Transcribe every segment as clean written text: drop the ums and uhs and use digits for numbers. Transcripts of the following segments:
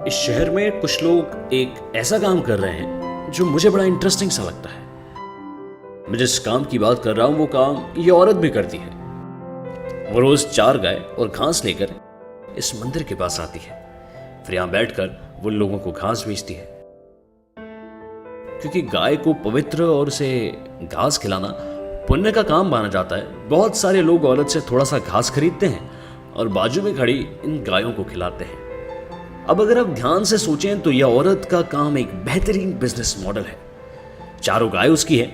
इस शहर में कुछ लोग एक ऐसा काम कर रहे हैं जो मुझे बड़ा इंटरेस्टिंग सा लगता है। मैं जिस काम की बात कर रहा हूं वो काम ये औरत भी करती है। वो रोज 4 गाय और घास लेकर इस मंदिर के पास आती है, फिर यहां बैठकर वो लोगों को घास बेचती है। क्योंकि गाय को पवित्र और उसे घास खिलाना पुण्य का काम माना जाता है, बहुत सारे लोग औरत से थोड़ा सा घास खरीदते हैं और बाजू में खड़ी इन गायों को खिलाते हैं। अब अगर आप ध्यान से सोचें तो यह औरत का काम एक बेहतरीन बिजनेस मॉडल है। 4 गाय उसकी है,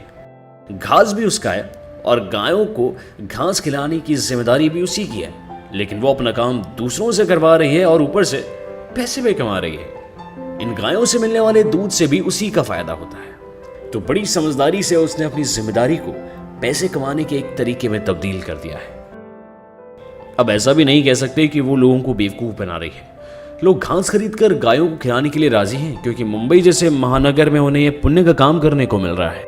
घास भी उसका है और गायों को घास खिलाने की जिम्मेदारी भी उसी की है, लेकिन वो अपना काम दूसरों से करवा रही है और ऊपर से पैसे भी कमा रही है। इन गायों से मिलने वाले दूध से भी उसी का फायदा होता है। तो बड़ी समझदारी से उसने अपनी जिम्मेदारी को पैसे कमाने के एक तरीके में तब्दील कर दिया है। अब ऐसा भी नहीं कह सकते कि वो लोगों को बेवकूफ बना रही है। लोग घास खरीदकर गायों को खिलाने के लिए राजी हैं क्योंकि मुंबई जैसे महानगर में उन्हें यह पुण्य का काम करने को मिल रहा है।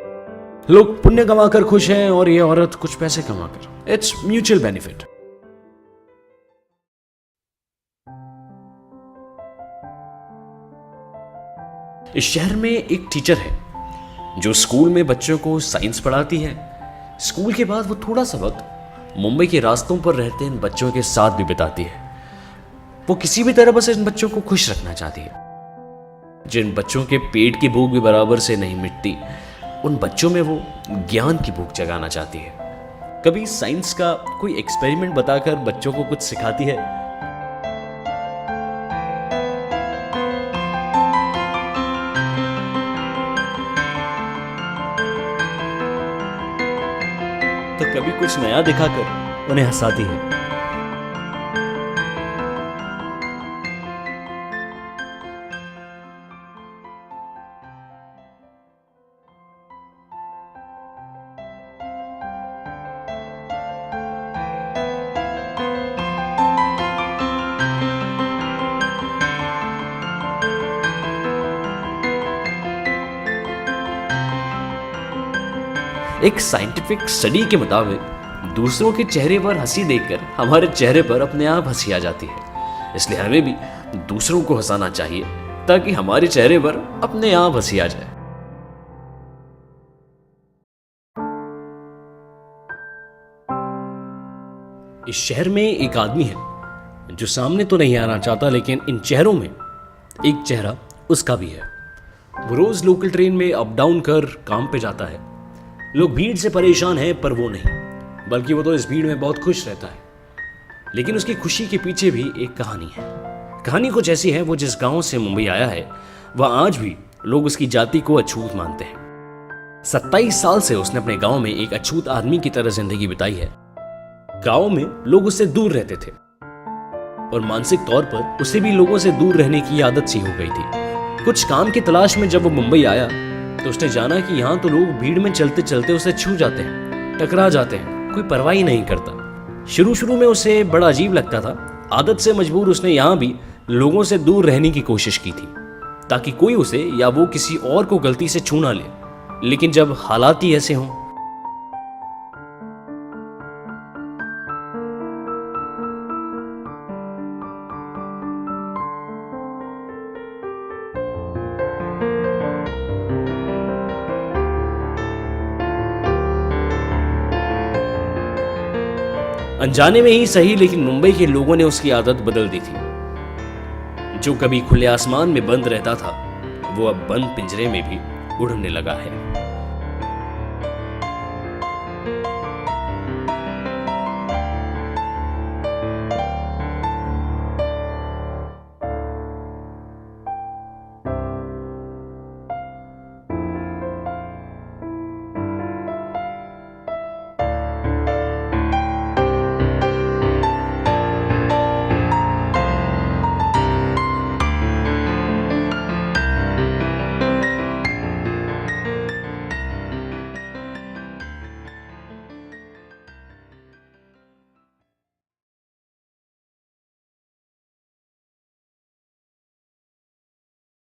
लोग पुण्य कमाकर खुश हैं और ये औरत कुछ पैसे कमाकर। It's mutual benefit. इस शहर में एक टीचर है जो स्कूल में बच्चों को साइंस पढ़ाती है। स्कूल के बाद वो थोड़ा सा वक्त मुंबई के रास्तों पर रहते इन बच्चों के साथ भी बिताती है। वो किसी भी तरह बस इन बच्चों को खुश रखना चाहती है। जिन बच्चों के पेट की भूख भी बराबर से नहीं मिटती, उन बच्चों में वो ज्ञान की भूख जगाना चाहती है। कभी साइंस का कोई एक्सपेरिमेंट बताकर बच्चों को कुछ सिखाती है, तो कभी कुछ नया दिखाकर उन्हें हंसाती है। एक साइंटिफिक स्टडी के मुताबिक दूसरों के चेहरे पर हंसी देखकर हमारे चेहरे पर अपने आप हंसी आ जाती है। इसलिए हमें भी दूसरों को हंसाना चाहिए ताकि हमारे चेहरे पर अपने आप हंसी आ जाए। इस शहर में एक आदमी है जो सामने तो नहीं आना चाहता, लेकिन इन चेहरों में एक चेहरा उसका भी है। वो रोज लोकल ट्रेन में अप डाउन कर काम पे जाता है। लोग भीड़ से परेशान हैं पर वो नहीं, बल्कि वो तो इस भीड़ में बहुत खुश रहता है। लेकिन उसकी खुशी के पीछे भी एक कहानी है। कहानी कुछ ऐसी है, वो जिस गांव से मुंबई आया है वह आज भी लोग उसकी जाति को अछूत मानते हैं। 27 साल से उसने अपने गांव में एक अछूत आदमी की तरह जिंदगी बिताई है। गांव में लोग उससे दूर रहते थे और मानसिक तौर पर उसे भी लोगों से दूर रहने की आदत सी हो गई थी। कुछ काम की तलाश में जब वो मुंबई आया तो उसने जाना कि यहाँ तो लोग भीड़ में चलते चलते उसे छू जाते हैं, टकरा जाते हैं, कोई परवाह ही नहीं करता। शुरू में उसे बड़ा अजीब लगता था। आदत से मजबूर उसने यहाँ भी लोगों से दूर रहने की कोशिश की थी ताकि कोई उसे या वो किसी और को गलती से छू ना ले। लेकिन जब हालात ही ऐसे हों, अनजाने में ही सही, लेकिन मुंबई के लोगों ने उसकी आदत बदल दी थी। जो कभी खुले आसमान में बंद रहता था वो अब बंद पिंजरे में भी उड़ने लगा है।